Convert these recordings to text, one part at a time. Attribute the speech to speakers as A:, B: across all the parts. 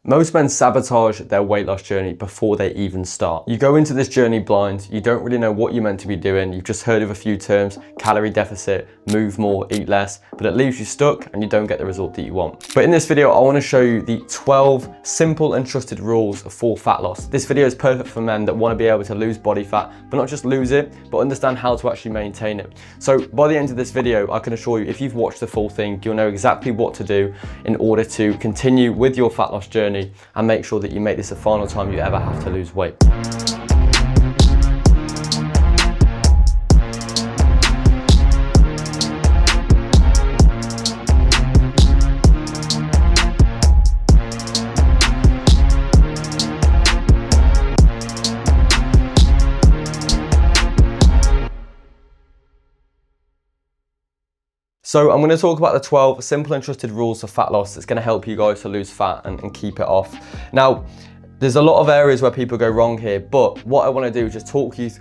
A: Most men sabotage their weight loss journey before they even start. You go into this journey blind, you don't really know what you're meant to be doing, you've just heard of a few terms, calorie deficit, move more, eat less, but it leaves you stuck and you don't get the result that you want. But in this video, I want to show you the 12 simple and trusted rules for fat loss. This video is perfect for men that want to be able to lose body fat, but not just lose it, but understand how to actually maintain it. So by the end of this video, I can assure you, if you've watched the full thing, you'll know exactly what to do in order to continue with your fat loss journey and make sure that you make this the final time you ever have to lose weight. So I'm going to talk about the 12 simple and trusted rules for fat loss that's going to help you guys to lose fat and keep it off. Now, there's a lot of areas where people go wrong here, but what I want to do is just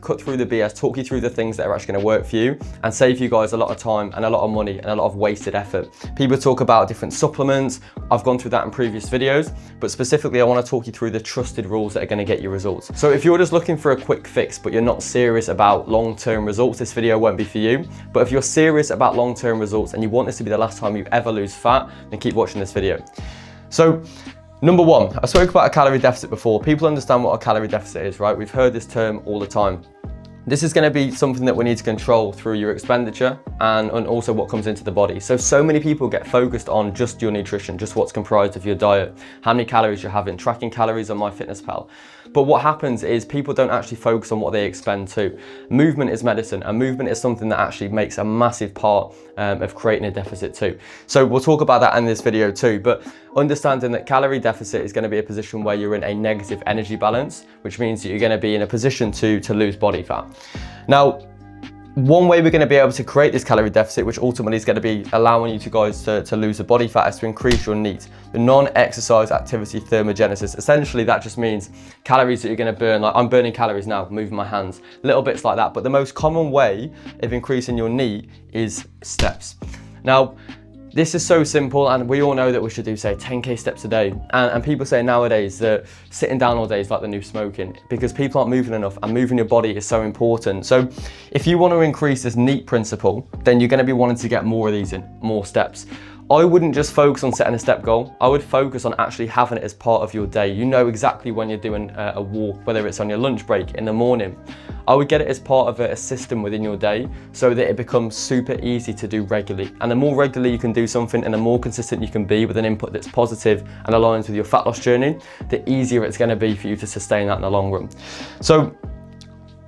A: cut through the BS, talk you through the things that are actually going to work for you and save you guys a lot of time and a lot of money and a lot of wasted effort. People talk about different supplements. I've gone through that in previous videos, but specifically I want to talk you through the trusted rules that are going to get you results. So if you're just looking for a quick fix, but you're not serious about long-term results, this video won't be for you. But if you're serious about long-term results and you want this to be the last time you ever lose fat, then keep watching this video. So, number one, I spoke about a calorie deficit before. People understand what a calorie deficit is, right? We've heard this term all the time. This is going to be something that we need to control through your expenditure and also what comes into the body. So many people get focused on just your nutrition, just what's comprised of your diet, how many calories you're having, tracking calories on MyFitnessPal. But what happens is people don't actually focus on what they expend to. Movement is medicine, and movement is something that actually makes a massive part of creating a deficit too. So we'll talk about that in this video too, but understanding that calorie deficit is going to be a position where you're in a negative energy balance, which means that you're going to be in a position to lose body fat. Now, one way we're going to be able to create this calorie deficit, which ultimately is going to be allowing you guys to lose the body fat, is to increase your NEAT, the non-exercise activity thermogenesis. Essentially, that just means calories that you're going to burn. Like I'm burning calories now, moving my hands, little bits like that. But the most common way of increasing your NEAT is steps. Now, this is so simple, and we all know that we should do, say, 10K steps a day. And people say nowadays that sitting down all day is like the new smoking, because people aren't moving enough, and moving your body is so important. So if you want to increase this NEAT principle, then you're going to be wanting to get more of these in, more steps. I wouldn't just focus on setting a step goal. I would focus on actually having it as part of your day. You know exactly when you're doing a walk, whether it's on your lunch break, in the morning. I would get it as part of a system within your day so that it becomes super easy to do regularly. And the more regularly you can do something and the more consistent you can be with an input that's positive and aligns with your fat loss journey, the easier it's going to be for you to sustain that in the long run. So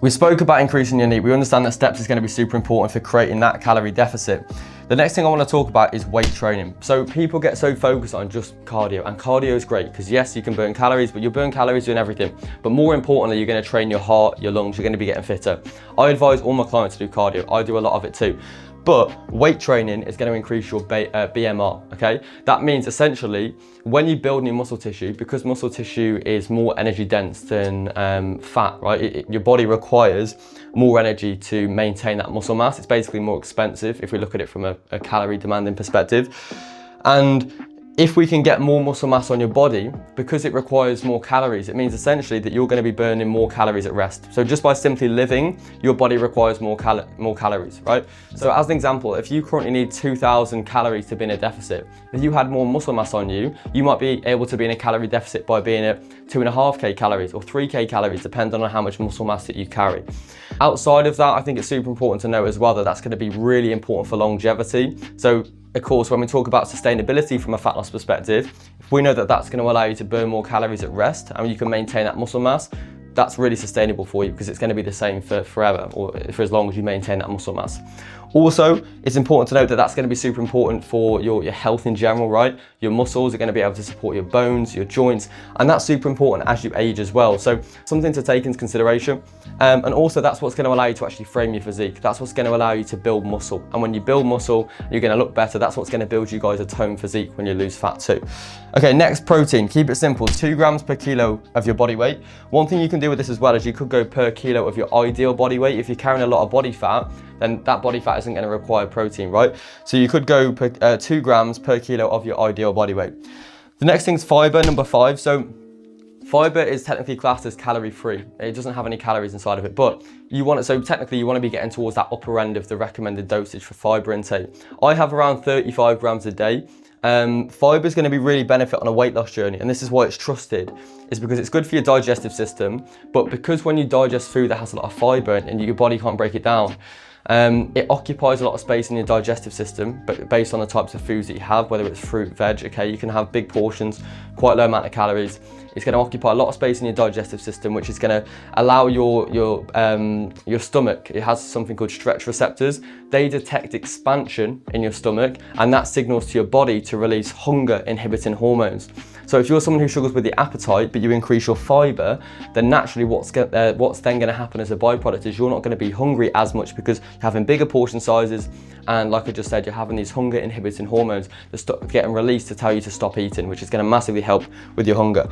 A: we spoke about increasing your NEAT. We understand that steps is going to be super important for creating that calorie deficit. The next thing I want to talk about is weight training. So people get so focused on just cardio, and cardio is great because yes, you can burn calories, but you'll burn calories doing everything. But more importantly, you're going to train your heart, your lungs, you're going to be getting fitter. I advise all my clients to do cardio. I do a lot of it too. But weight training is going to increase your BMR, okay? That means essentially when you build new muscle tissue, because muscle tissue is more energy dense than fat, right? Your body requires more energy to maintain that muscle mass. It's basically more expensive if we look at it from a calorie demanding perspective. And if we can get more muscle mass on your body, because it requires more calories, it means essentially that you're going to be burning more calories at rest. So just by simply living, your body requires more calories, right? So as an example, if you currently need 2,000 calories to be in a deficit, if you had more muscle mass on you, you might be able to be in a calorie deficit by being at 2.5K calories or 3K calories, depending on how much muscle mass that you carry. Outside of that, I think it's super important to know as well that that's going to be really important for longevity. So of course, when we talk about sustainability from a fat loss perspective, if we know that that's going to allow you to burn more calories at rest and you can maintain that muscle mass, that's really sustainable for you because it's going to be the same for forever or for as long as you maintain that muscle mass. Also, it's important to note that that's going to be super important for your health in general, right? Your muscles are going to be able to support your bones, your joints, and that's super important as you age as well. So something to take into consideration. And also that's what's going to allow you to actually frame your physique. That's what's going to allow you to build muscle. And when you build muscle, you're going to look better. That's what's going to build you guys a toned physique when you lose fat too. Okay, next, protein. Keep it simple, 2 grams per kilo of your body weight. One thing you can do with this as well is you could go per kilo of your ideal body weight. If you're carrying a lot of body fat, then that body fat isn't going to require protein, right? So you could go 2 grams per kilo of your ideal body weight. The next thing is fiber, number 5. So fiber is technically classed as calorie free. It doesn't have any calories inside of it, but technically you want to be getting towards that upper end of the recommended dosage for fiber intake. I have around 35 grams a day. Fiber is going to be really benefit on a weight loss journey, and this is why it's trusted, is because it's good for your digestive system, but because when you digest food that has a lot of fiber and your body can't break it down, it occupies a lot of space in your digestive system, but based on the types of foods that you have, whether it's fruit, veg, okay, you can have big portions, quite low amount of calories. It's going to occupy a lot of space in your digestive system, which is going to allow your stomach, it has something called stretch receptors. They detect expansion in your stomach, and that signals to your body to release hunger inhibiting hormones. So if you're someone who struggles with the appetite, but you increase your fiber, then naturally what's then going to happen as a byproduct is you're not going to be hungry as much, because you're having bigger portion sizes, and like I just said, you're having these hunger inhibiting hormones that start getting released to tell you to stop eating, which is going to massively help with your hunger.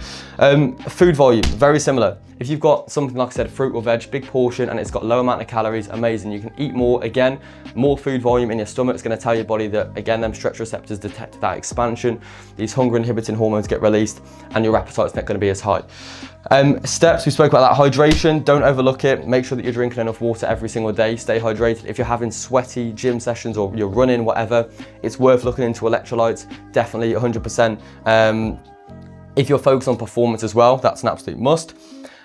A: Food volume, very similar. If you've got something like I said, fruit or veg, big portion, and it's got low amount of calories, amazing. You can eat more. Again, more food volume in your stomach is going to tell your body that, again, them stretch receptors detect that expansion, these hunger inhibiting hormones get released, and your appetite's not going to be as high. Steps, we spoke about that. Hydration, don't overlook it. Make sure that you're drinking enough water every single day. Stay hydrated. If you're having sweaty gym sessions or you're running, whatever, it's worth looking into electrolytes, definitely 100%. If you're focused on performance as well, that's an absolute must.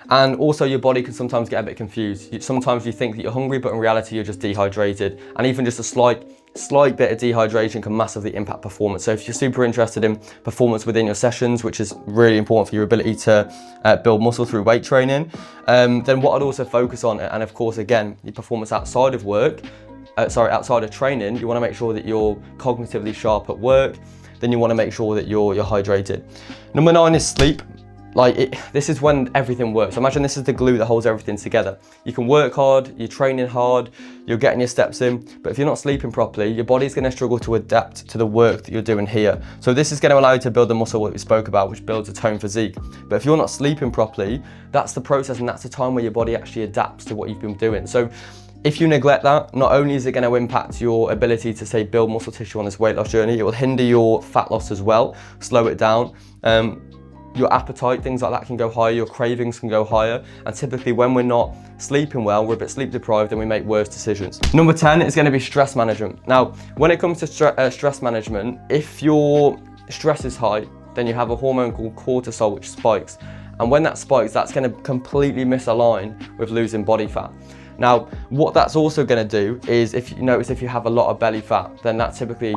A: And also your body can sometimes get a bit confused. Sometimes you think that you're hungry, but in reality you're just dehydrated. And even just a slight bit of dehydration can massively impact performance. So if you're super interested in performance within your sessions, which is really important for your ability to build muscle through weight training, then what I'd also focus on, and of course, again, your performance outside of outside of training, you want to make sure that you're cognitively sharp at work. Then you want to make sure that you're hydrated. Number 9 is sleep. This is when everything works. Imagine this is the glue that holds everything together. You can work hard, you're training hard, you're getting your steps in, but if you're not sleeping properly, your body's going to struggle to adapt to the work that you're doing here. So this is going to allow you to build the muscle that we spoke about, which builds a toned physique. But if you're not sleeping properly, that's the process, and that's the time where your body actually adapts to what you've been doing. So if you neglect that, not only is it going to impact your ability to, say, build muscle tissue on this weight loss journey, it will hinder your fat loss as well, slow it down. Your appetite, things like that can go higher, your cravings can go higher, and typically when we're not sleeping well, we're a bit sleep deprived and we make worse decisions. Number 10 is going to be stress management. Now, when it comes to stress management, if your stress is high, then you have a hormone called cortisol which spikes. And when that spikes, that's going to completely misalign with losing body fat. Now, what that's also going to do is, if you notice, if you have a lot of belly fat, then that typically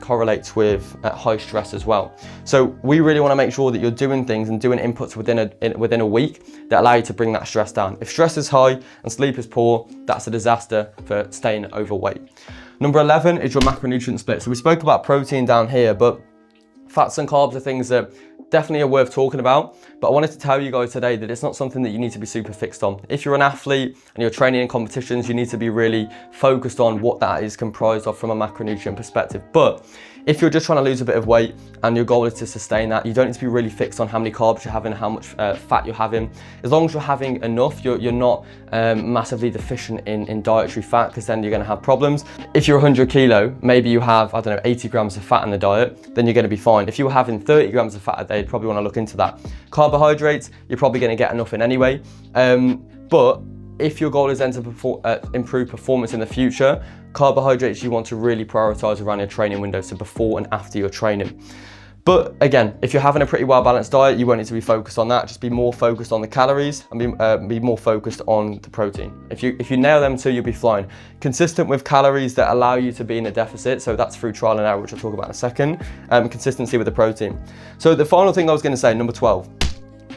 A: correlates with high stress as well. So we really want to make sure that you're doing things and doing inputs within a week that allow you to bring that stress down. If stress is high and sleep is poor, that's a disaster for staying overweight. Number 11 is your macronutrient split. So we spoke about protein down here, but fats and carbs are things that definitely are worth talking about, but I wanted to tell you guys today that it's not something that you need to be super fixed on. If you're an athlete and you're training in competitions, you need to be really focused on what that is comprised of from a macronutrient perspective. But if you're just trying to lose a bit of weight and your goal is to sustain that, you don't need to be really fixed on how many carbs you're having, how much fat you're having. As long as you're having enough, you're not massively deficient in dietary fat, because then you're going to have problems. If you're 100 kilo, maybe you have, 80 grams of fat in the diet, then you're going to be fine. If you were having 30 grams of fat a day, you'd probably want to look into that. Carbohydrates, you're probably going to get enough in anyway. But if your goal is then to improve performance in the future, carbohydrates you want to really prioritize around your training window, so before and after your training. But again, if you're having a pretty well-balanced diet, you won't need to be focused on that. Just be more focused on the calories and be more focused on the protein. If you nail them two, you'll be fine. Consistent with calories that allow you to be in a deficit, so that's through trial and error, which I'll talk about in a second. Consistency with the protein. So the final thing I was going to say, number 12.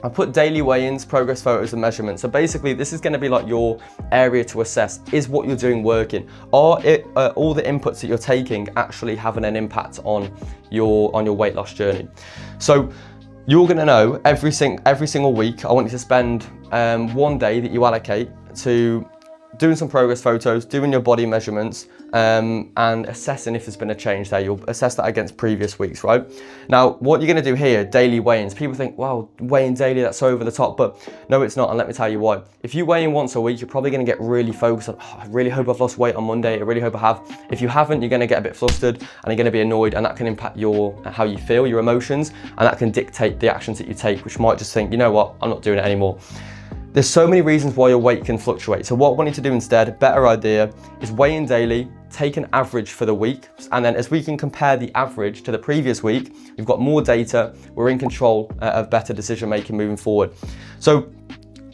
A: I put daily weigh-ins, progress photos, and measurements. So basically, this is going to be like your area to assess, is what you're doing working? Are all the inputs that you're taking actually having an impact on your weight loss journey? So you're going to know every single week, I want you to spend one day that you allocate to doing some progress photos, doing your body measurements, and assessing if there's been a change there. You'll assess that against previous weeks, right? Now, what you're gonna do here, daily weigh-ins. People think, wow, weighing daily, that's so over the top, but no, it's not, and let me tell you why. If you weigh in once a week, you're probably gonna get really focused on, oh, I really hope I've lost weight on Monday, I really hope I have. If you haven't, you're gonna get a bit flustered, and you're gonna be annoyed, and that can impact how you feel, your emotions, and that can dictate the actions that you take, which might just think, you know what, I'm not doing it anymore. There's so many reasons why your weight can fluctuate. So what we need to do instead, a better idea, is weigh in daily, take an average for the week, and then as we can compare the average to the previous week, we've got more data, we're in control of better decision making moving forward. So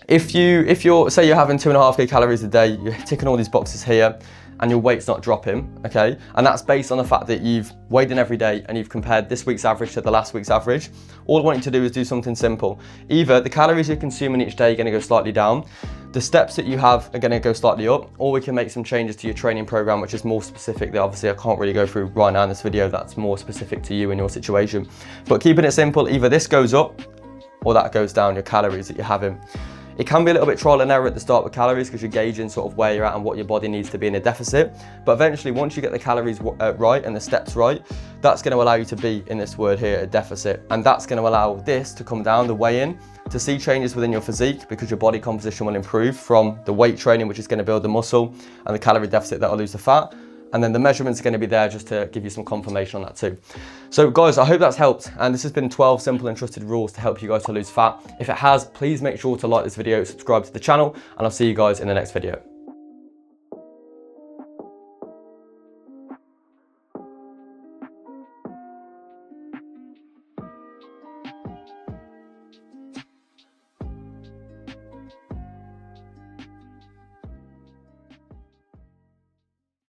A: if you're, say you're having 2.5 calories a day, you're ticking all these boxes here, and your weight's not dropping, okay? And that's based on the fact that you've weighed in every day and you've compared this week's average to the last week's average. All I want you to do is do something simple. Either the calories you're consuming each day are gonna go slightly down, the steps that you have are gonna go slightly up, or we can make some changes to your training program, which is more specific that obviously I can't really go through right now in this video, that's more specific to you and your situation. But keeping it simple, either this goes up or that goes down, your calories that you're having. It can be a little bit trial and error at the start with calories because you're gauging sort of where you're at and what your body needs to be in a deficit. But eventually, once you get the calories right and the steps right, that's going to allow you to be in this word here, a deficit. And that's going to allow this to come down, the weigh-in, to see changes within your physique because your body composition will improve from the weight training, which is going to build the muscle, and the calorie deficit that will lose the fat. And then the measurements are going to be there just to give you some confirmation on that too. So guys, I hope that's helped. And this has been 12 simple and trusted rules to help you guys to lose fat. If it has, please make sure to like this video, subscribe to the channel, and I'll see you guys in the next video.